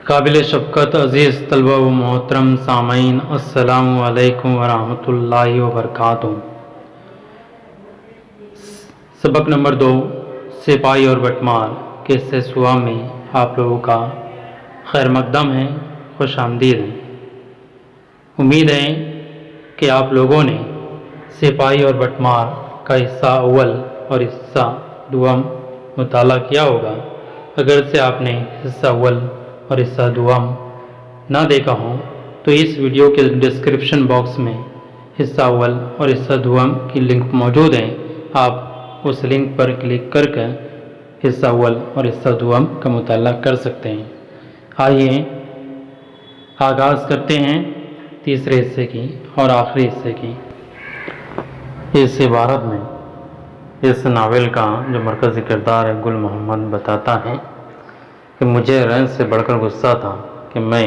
قابل شفقت عزیز طلبہ و محترم سامعین، السلام علیکم ورحمۃ اللہ وبرکاتہ۔ سبق نمبر 2، سپاہی اور بٹمار کے سوا میں آپ لوگوں کا خیر مقدم ہے، خوش آمدید ہے۔ امید ہے کہ آپ لوگوں نے سپاہی اور بٹمار کا حصہ اول اور حصہ دوم مطالعہ کیا ہوگا۔ اگرچہ آپ نے حصہ اول اور حصہ دوم نہ دیکھا ہو تو اس ویڈیو کے ڈسکرپشن باکس میں حصہ اول اور حصہ دوم کی لنک موجود ہے، آپ اس لنک پر کلک کر کے حصہ اول اور حصہ دوم کا مطالعہ کر سکتے ہیں۔ آئیے آغاز کرتے ہیں تیسرے حصے کی اور آخری حصے کی۔ اس عبارت میں اس ناول کا جو مرکزی کردار ہے گل محمد بتاتا ہے کہ مجھے رنج سے بڑھ کر غصہ تھا کہ میں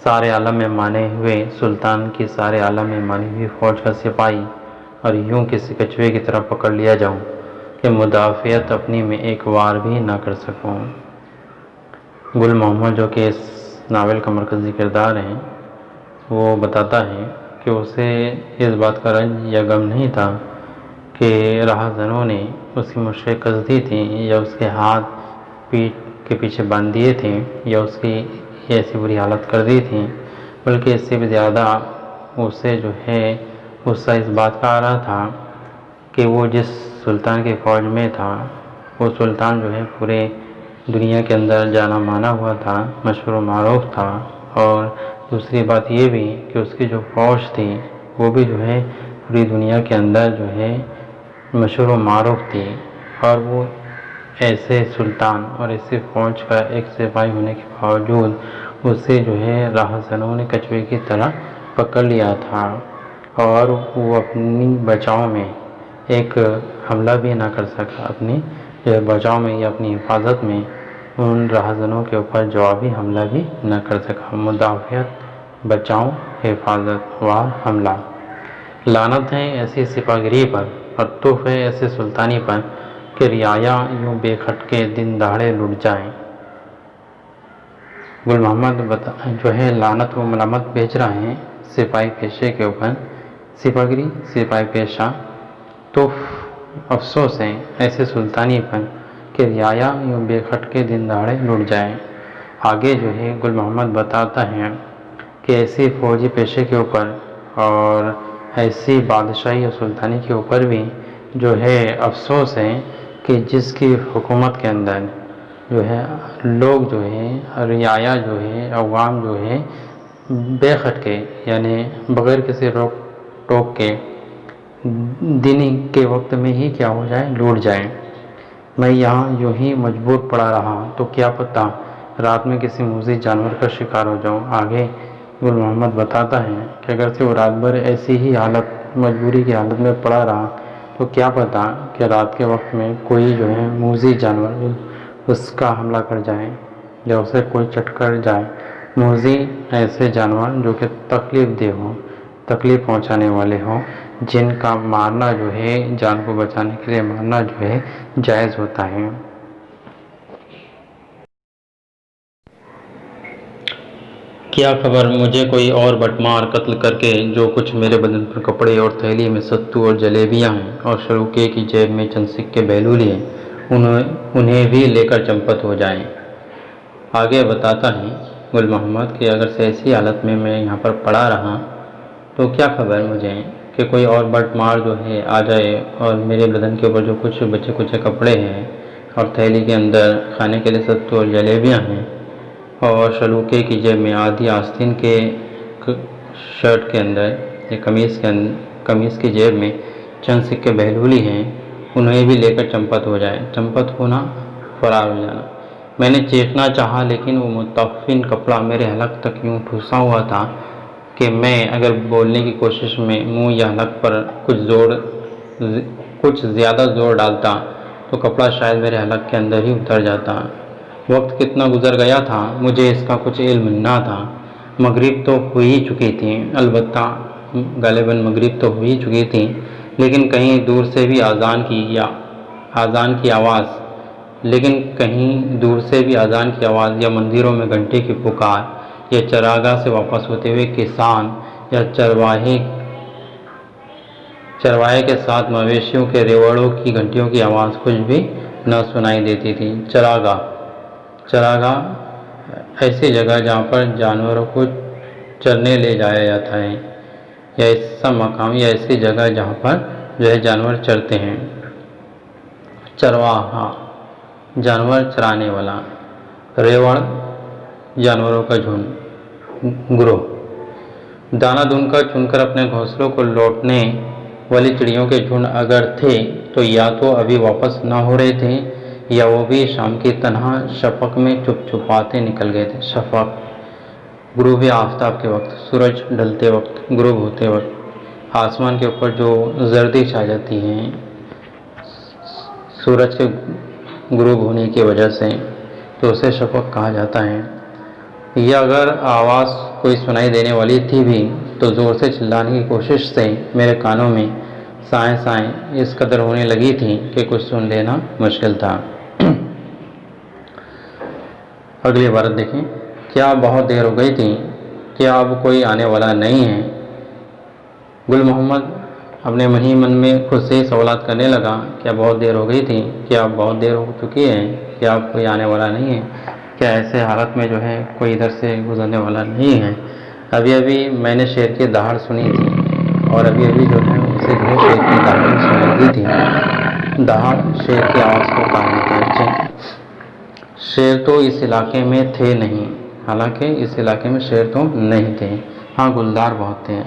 سارے عالم میں مانے ہوئے سلطان کی سارے عالم میں مانی ہوئی فوج کا سپاہی اور یوں کسی کچھوے کی طرح پکڑ لیا جاؤں کہ مدافعت اپنی میں ایک وار بھی نہ کر سکوں۔ گل محمد جو کہ اس ناول کا مرکزی کردار ہے وہ بتاتا ہے کہ اسے اس بات کا رنج یا غم نہیں تھا کہ راہزنوں نے اس کی مشقیں کس دی تھیں یا اس کے ہاتھ پیٹھ کے پیچھے باندھ دیے تھے یا اس کی ایسی بری حالت کر دی تھی، بلکہ اس سے بھی زیادہ اسے جو ہے غصہ اس بات کا آ رہا تھا کہ وہ جس سلطان کی فوج میں تھا وہ سلطان جو ہے پورے دنیا کے اندر جانا مانا ہوا تھا، مشہور و معروف تھا، اور دوسری بات یہ بھی کہ اس کی جو فوج تھی وہ بھی جو ہے پوری دنیا کے اندر جو ہے مشہور و معروف تھی، اور وہ ایسے سلطان اور ایسے فوج کا ایک سپاہی ہونے کے باوجود اسے جو ہے راہزنوں نے کچھوے کی طرح پکڑ لیا تھا اور وہ اپنی بچاؤ میں ایک حملہ بھی نہ کر سکا، اپنی بچاؤ میں یا اپنی حفاظت میں ان راہزنوں کے اوپر جوابی حملہ بھی نہ کر سکا۔ مدافعت، بچاؤ، حفاظت و حملہ۔ لعنت ہے ایسی سپاہگری پر اور توف ہے ایسے سلطانی پر کہ رعایا یوں بے کھٹکے دن دہاڑے لٹ جائیں۔ گل محمد جو ہے لعنت و ملامت بھیج رہے ہیں سپاہی پیشے کے اوپر، سپاہگری، سپاہی پیشہ، تو افسوس ہے ایسے سلطانی پر کہ رعایا یوں بے کھٹکے دن دہاڑے لٹ جائیں۔ آگے جو ہے گل محمد بتاتا ہے کہ ایسی فوجی پیشے کے اوپر اور ایسی بادشاہی اور سلطانی کے اوپر بھی جو ہے افسوس ہے کہ جس کی حکومت کے اندر جو ہے لوگ جو ہے رعایا جو ہے عوام جو ہے بے کھٹکے یعنی بغیر کسی روک ٹوک کے دن کے وقت میں ہی کیا ہو جائے، لوٹ جائیں۔ میں یہاں یوں ہی مجبور پڑا رہا تو کیا پتہ رات میں کسی موذی جانور کا شکار ہو جاؤں۔ آگے گل محمد بتاتا ہے کہ اگر سے وہ رات بھر ایسی ہی حالت، مجبوری کی حالت میں پڑا رہا تو کیا پتہ کہ رات کے وقت میں کوئی جو ہے موذی جانور اس کا حملہ کر جائے یا اسے کوئی چٹ کر جائے۔ موذی ایسے جانور جو کہ تکلیف دہ ہوں، تکلیف پہنچانے والے ہوں، جن کا مارنا جو ہے جان کو بچانے کے لیے مارنا جو ہے جائز ہوتا ہے۔ کیا خبر مجھے کوئی اور بٹمار قتل کر کے جو کچھ میرے بدن پر کپڑے اور تھیلی میں ستو اور جلیبیاں ہیں اور شروکے کی جیب میں چند سکے بہلولی ہیں انہیں بھی لے کر چمپت ہو جائیں۔ آگے بتاتا ہے گل محمد کہ اگر سے ایسی حالت میں یہاں پر پڑا رہا تو کیا خبر مجھے کہ کوئی اور بٹمار جو ہے آ جائے اور میرے بدن کے اوپر جو کچھ بچے کچے کپڑے ہیں اور تھیلی کے اندر کھانے کے لیے ستو اور جلیبیاں ہیں اور شلوکے کی جیب میں آدھی آستین کے شرٹ کے اندر یا قمیص کی جیب میں چند سکے بہلولی ہیں انہیں بھی لے کر چمپت ہو جائے۔ چمپت ہونا، فرار ہو جانا۔ میں نے چیخنا چاہا لیکن وہ متعفن کپڑا میرے حلق تک یوں ٹھوسا ہوا تھا کہ میں اگر بولنے کی کوشش میں منہ یا حلق پر کچھ زیادہ زور ڈالتا تو کپڑا شاید میرے حلق کے اندر ہی اتر جاتا۔ وقت کتنا گزر گیا تھا مجھے اس کا کچھ علم نہ تھا۔ مغرب تو ہو ہی چکی تھی، البتہ غالباً مغرب تو ہو ہی چکی تھی، لیکن کہیں دور سے بھی اذان کی آواز لیکن کہیں دور سے بھی اذان کی آواز یا مندروں میں گھنٹی کی پکار یا چراگاہ سے واپس ہوتے ہوئے کسان یا چرواہے کے ساتھ مویشیوں کے ریوڑوں کی گھنٹیوں کی آواز کچھ بھی نہ سنائی دیتی تھی۔ چراگاہ ایسی جگہ جہاں پر جانوروں کو چرنے لے جایا جاتا ہے، یا ایسا مقام یا ایسی جگہ جہاں پر جانور چرتے ہیں۔ چرواہا جانور چرانے والا، ریوڑ جانوروں کا جھنڈ، گروہ۔ دانہ دن کا چن کر اپنے گھونسلوں کو لوٹنے والی چڑیوں کے جھنڈ اگر تھے تو یا تو ابھی واپس نہ ہو رہے تھے یا وہ بھی شام کی تنہا شفق میں چپ چپاتے نکل گئے تھے۔ شفق، غروب آفتاب کے وقت، سورج ڈھلتے وقت، غروب ہوتے وقت آسمان کے اوپر جو زردی چھا جاتی ہے سورج کے غروب ہونے کی وجہ سے، تو اسے شفق کہا جاتا ہے۔ یہ اگر آواز کوئی سنائی دینے والی تھی بھی تو زور سے چلانے کی کوشش سے میرے کانوں میں سائیں سائیں اس قدر ہونے لگی تھی کہ کچھ سن لینا مشکل تھا۔ اگلی عبارت دیکھیں۔ کیا بہت دیر ہو گئی تھی؟ کیا اب کوئی آنے والا نہیں ہے؟ گل محمد اپنے من ہی من میں خود سے ہی سوالات کرنے لگا۔ کیا بہت دیر ہو گئی تھی؟ کیا اب بہت دیر ہو چکی ہے؟ کیا اب کوئی آنے والا نہیں ہے؟ کیا ایسے حالت میں کوئی ادھر سے گزرنے والا نہیں ہے؟ ابھی ابھی میں نے شیر کی دہاڑ سنی تھی، اور ابھی ابھی اسے شیر کی دہاڑ سنائی دی تھی۔ دہاڑ شیر کی آواز کو کہا جاتا ہے۔ شیر تو اس علاقے میں تھے نہیں، حالانکہ اس علاقے میں شیر تو نہیں تھے، ہاں گلدار بہت تھے۔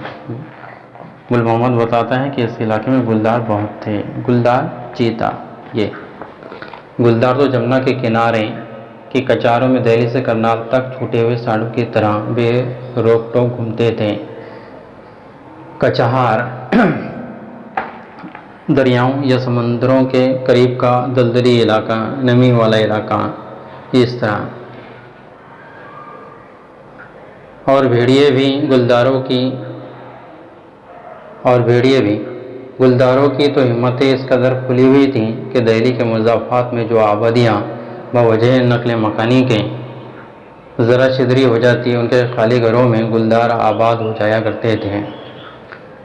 گل محمد بتاتا ہے کہ اس علاقے میں گلدار بہت تھے۔ گلدار، چیتا، یہ گلدار تو جمنا کے کنارے کی کچاروں میں دہلی سے کرنال تک چھوٹے ہوئے ساڑھوں کی طرح بے روک ٹوک گھومتے تھے۔ کچہار دریاؤں یا سمندروں کے قریب کا دلدلی علاقہ، نمی والا علاقہ، اس طرح۔ اور بھیڑیے بھی گلداروں کی تو ہمتیں اس قدر کھلی ہوئی تھیں کہ دہلی کے مضافات میں جو آبادیاں بوجہ نقل مکانی کے ذرا شدری ہو جاتی، ان کے خالی گھروں میں گلدار آباد ہو جایا کرتے تھے۔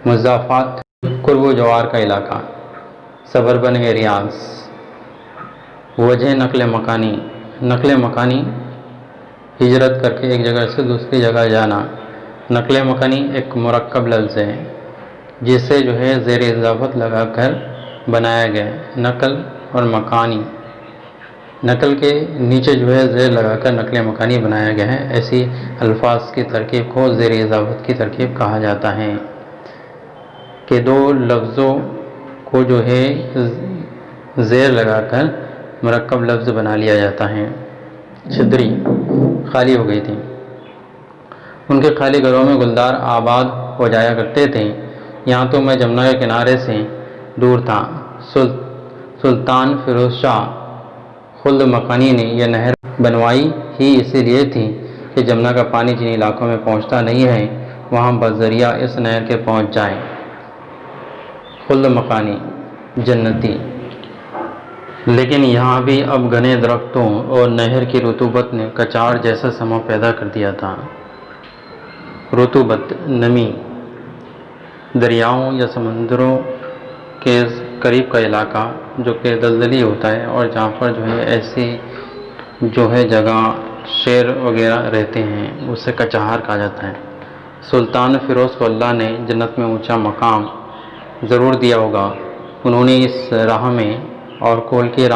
مضافات، قرب و جوار کا علاقہ، سبربن ایریاز۔ وجہ نقل مکانی ہجرت کر کے ایک جگہ سے دوسری جگہ جانا۔ نقل مکانی ایک مرکب لفظ ہے جسے زیر اضافت لگا کر بنایا گیا ہے۔ نقل اور مکانی، نقل کے نیچے زیر لگا کر نقل مکانی بنایا گیا ہے۔ ایسی الفاظ کی ترکیب کو زیر اضافت کی ترکیب کہا جاتا ہے کہ دو لفظوں کو زیر لگا کر مرکب لفظ بنا لیا جاتا ہے۔ چھدری خالی ہو گئی تھی، ان کے خالی گھروں میں گلدار آباد ہو جایا کرتے تھے۔ یہاں تو میں جمنا کے کنارے سے دور تھا۔ سلطان فیروز شاہ خلد مکانی نے یہ نہر بنوائی ہی اسی لیے تھی کہ جمنا کا پانی جن علاقوں میں پہنچتا نہیں ہے وہاں بذریعہ اس نہر کے پہنچ جائے۔ خلد مکانی، جنتی۔ لیکن یہاں بھی اب گھنے درختوں اور نہر کی رطوبت نے کچاڑ جیسا سما پیدا کر دیا تھا۔ رطوبت، نمی۔ دریاؤں یا سمندروں کے قریب کا علاقہ جو کہ دلدلی ہوتا ہے اور جہاں پر ایسی جگہ شیر وغیرہ رہتے ہیں اسے کچہار کہا جاتا ہے۔ سلطان فیروز کو اللہ نے جنت میں اونچا مقام ضرور دیا ہوگا، انہوں نے اس راہ میں اور کول کی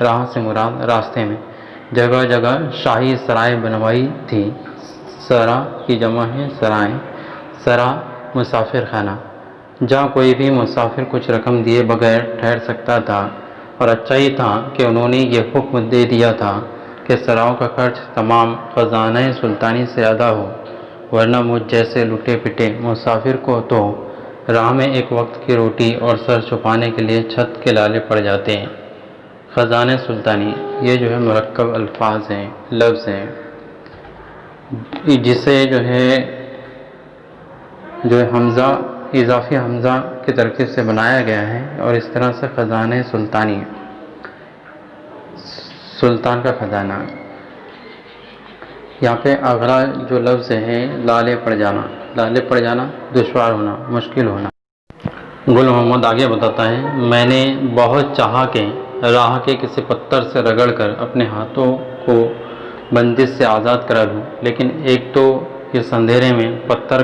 راہ سے مراد راستے میں جگہ جگہ شاہی سرائے بنوائی تھی۔ سرا کی جمع ہے سرائے، سرا مسافر خانہ، جہاں کوئی بھی مسافر کچھ رقم دیے بغیر ٹھہر سکتا تھا، اور اچھا ہی تھا کہ انہوں نے یہ حکم دے دیا تھا کہ سراؤں کا خرچ تمام خزانہ سلطانی سے ادا ہو، ورنہ مجھ جیسے لٹے پٹے مسافر کو تو راہ میں ایک وقت کی روٹی اور سر چھپانے کے لیے چھت کے لالے پڑ جاتے ہیں۔ خزانہ سلطانی، یہ مرکب الفاظ ہیں، لفظ ہیں، جسے حمزہ، اضافی حمزہ کی ترکیب سے بنایا گیا ہے، اور اس طرح سے خزانہ سلطانی سلطان کا خزانہ. یہاں پہ اغرا جو لفظ ہے لالے پڑ جانا، لالے پڑ جانا دشوار ہونا، مشکل ہونا. گل محمد آگے بتاتا ہے، میں نے بہت چاہا کہ راہ کے کسی پتھر سے رگڑ کر اپنے ہاتھوں کو بندش سے آزاد کرا لوں، لیکن ایک تو اس اندھیرے میں پتھر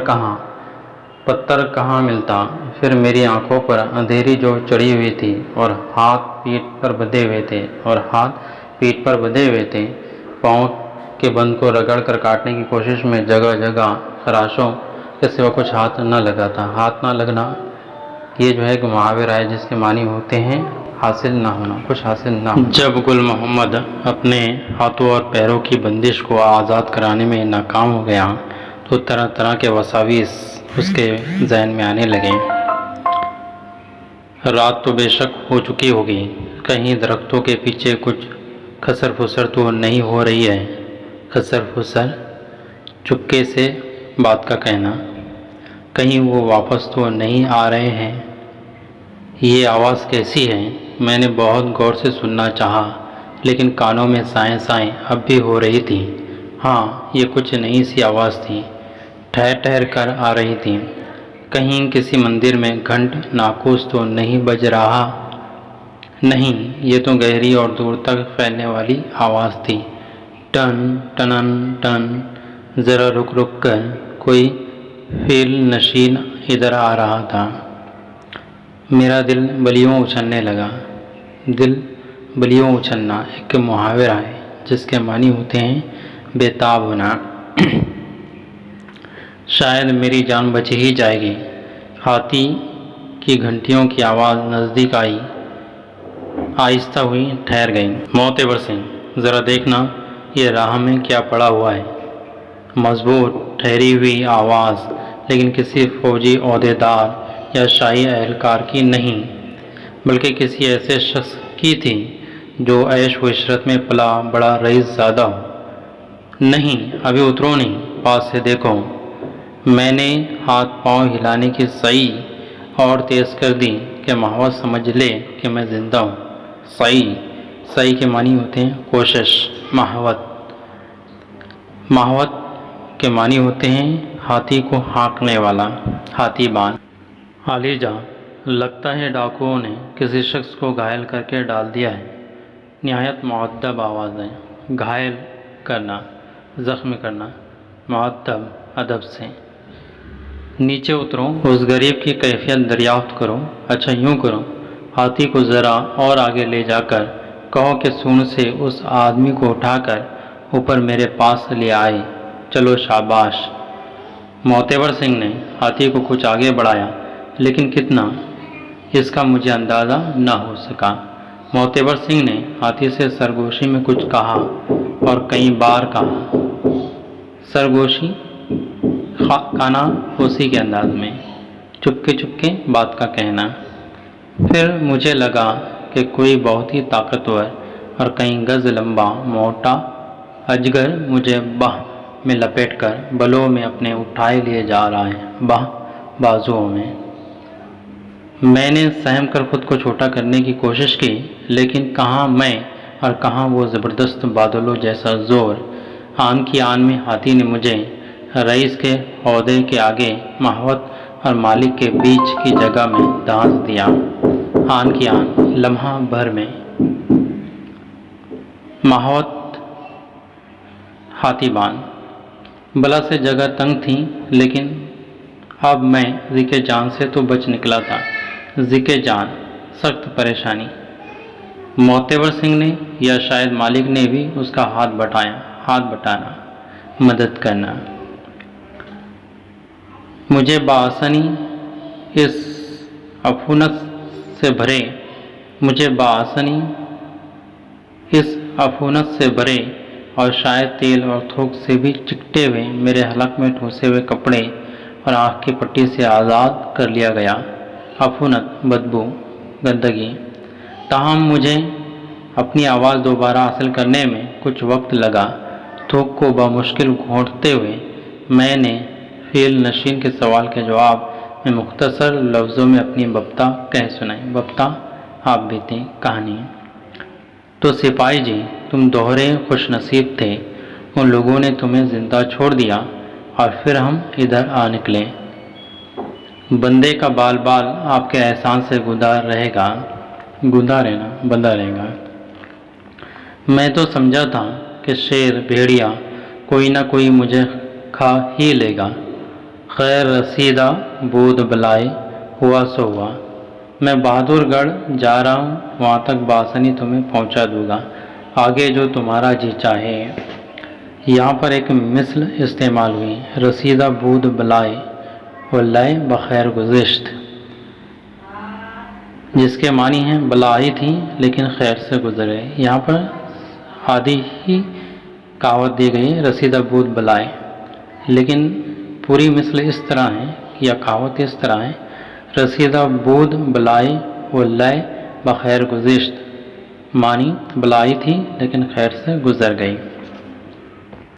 کہاں ملتا، پھر میری آنکھوں پر اندھیری جو چڑھی ہوئی تھی اور ہاتھ پیٹھ پر بدھے ہوئے تھے. پاؤں کے بند کو رگڑ کر کاٹنے کی کوشش میں جگہ جگہ خراشوں کے سوا کچھ ہاتھ نہ لگا تھا. ہاتھ نہ لگنا یہ جو ہے ایک محاورہ ہے جس کے معنی ہوتے ہیں حاصل نہ ہونا، کچھ حاصل نہ ہونا. جب گل محمد اپنے ہاتھوں اور پیروں کی بندش کو آزاد کرانے میں ناکام ہو گیا تو طرح طرح کے وساوس اس کے ذہن میں آنے لگے. رات تو بے شک ہو چکی ہوگی، کہیں درختوں کے پیچھے کچھ کھسر پھسر تو نہیں ہو رہی ہے. کھسر پھسر، چپکے سے بات کا کہنا. کہیں وہ واپس تو نہیں آ رہے ہیں. یہ آواز کیسی ہے؟ میں نے بہت غور سے سننا چاہا، لیکن کانوں میں سائیں سائیں اب بھی ہو رہی تھی. ہاں، یہ کچھ نئی سی آواز تھی، ٹھہر ٹھہر کر آ رہی تھی. کہیں کسی مندر میں گھنٹ ناقوس تو نہیں بج رہا؟ نہیں، یہ تو گہری اور دور تک پھیلنے والی آواز تھی. ٹن ٹنن ٹن. ذرا رک رک کر کوئی فیل نشین ادھر آ رہا تھا. میرا دل بلیوں اچھلنے لگا. دل بلیوں اچھلنا ایک محاورہ ہے جس کے معنی ہوتے ہیں بے تاب ہونا. شاید میری جان بچ ہی جائے گی. ہاتھی کی گھنٹیوں کی آواز نزدیک آئی، آہستہ ہوئی، ٹھہر گئی. معتبر سنگھ، ذرا دیکھنا یہ راہ میں کیا پڑا ہوا ہے. مضبوط ٹھہری ہوئی آواز، لیکن کسی فوجی عہدیدار یا شاہی اہلکار کی نہیں، بلکہ کسی ایسے شخص کی تھی جو عیش و عشرت میں پلا بڑا رئیس زادہ ہو. نہیں، ابھی اترو نہیں، پاس سے دیکھو. میں نے ہاتھ پاؤں ہلانے کی سعی اور تیز کر دی کہ محوت سمجھ لے کہ میں زندہ ہوں. سعی کے معنی ہوتے ہیں کوشش. محوت کے معنی ہوتے ہیں ہاتھی کو ہانکنے والا، ہاتھی بان. عالی جاں، لگتا ہے ڈاکوؤں نے کسی شخص کو گھائل کر کے ڈال دیا ہے. نہایت مؤدب آواز ہے. گھائل کرنا، زخمی کرنا. مؤدب، ادب سے. نیچے اترو، اس غریب کی کیفیت دریافت کرو. اچھا یوں کرو، ہاتھی کو ذرا اور آگے لے جا کر کہو کہ سونڈ سے اس آدمی کو اٹھا کر اوپر میرے پاس لے آئے. چلو شاباش. معتبر سنگھ نے ہاتھی کو کچھ آگے بڑھایا، لیکن کتنا، اس کا مجھے اندازہ نہ ہو سکا. معتبر سنگھ نے ہاتھی سے سرگوشی میں کچھ کہا اور کئی بار کہا. سرگوشی، کانا پھوسی کے انداز میں، چپکے بات کا کہنا. پھر مجھے لگا کہ کوئی بہت ہی طاقتور اور کئی گز لمبا موٹا اجگر مجھے باہ میں لپیٹ کر بلوں میں اپنے اٹھائے لیے جا رہا ہے. بازوؤں میں. میں نے سہم کر خود کو چھوٹا کرنے کی کوشش کی، لیکن کہاں میں اور کہاں وہ زبردست بادلوں جیسا زور. آن کی آن میں ہاتھی نے مجھے رئیس کے عہدے کے آگے محوت اور مالک کے بیچ کی جگہ میں دھانس دیا. آن کی آن، لمحہ بھر میں. محوت، ہاتھی بان. بلا سے جگہ تنگ تھی، لیکن اب میں ذکر جان سے تو بچ نکلا تھا. ذکر جان، سخت پریشانی. معتبر سنگھ نے یا شاید مالک نے بھی اس کا ہاتھ بٹانا، مدد کرنا. مجھے بآسانی اس عفونت سے بھرے اور شاید تیل اور تھوک سے بھی چکٹے ہوئے میرے حلق میں ٹھوسے ہوئے کپڑے اور آنکھ کی پٹی سے آزاد کر لیا گیا. عفونت، بدبو، گندگی. تاہم مجھے اپنی آواز دوبارہ حاصل کرنے میں کچھ وقت لگا. تھوک کو بمشکل گھونٹتے ہوئے میں نے فیل نشین کے سوال کے جواب میں مختصر لفظوں میں اپنی بپتا کہہ سنائی. بپتا، آپ بیتی کہانی. تو سپاہی جی تم دوہرے خوش نصیب تھے، ان لوگوں نے تمہیں زندہ چھوڑ دیا اور پھر ہم ادھر آ نکلے۔ بندے کا بال بال آپ کے احسان سے بندہ رہے گا۔ میں تو سمجھا تھا کہ شیر بھیڑیا کوئی نہ کوئی مجھے کھا ہی لے گا، خیر رسیدہ بود بلائے ہوا سو ہوا۔ میں بہادر گڑھ جا رہا ہوں، وہاں تک بآسانی تمہیں پہنچا دوں گا، آگے جو تمہارا جی چاہے۔ یہاں پر ایک مثل استعمال ہوئی، رسیدہ بود بلائے و لئے بخیر گزشت، جس کے معنی ہیں بلا آئی تھی لیکن خیر سے گزرے۔ یہاں پر آدھی ہی کہاوت دی گئی رسیدہ بود بلائے، لیکن پوری مثل اس طرح ہے یا کہاوت اس طرح ہے، رسیدہ بود بلائے و لئے بخیر گزشت، معنی بلائی تھی لیکن خیر سے گزر گئی۔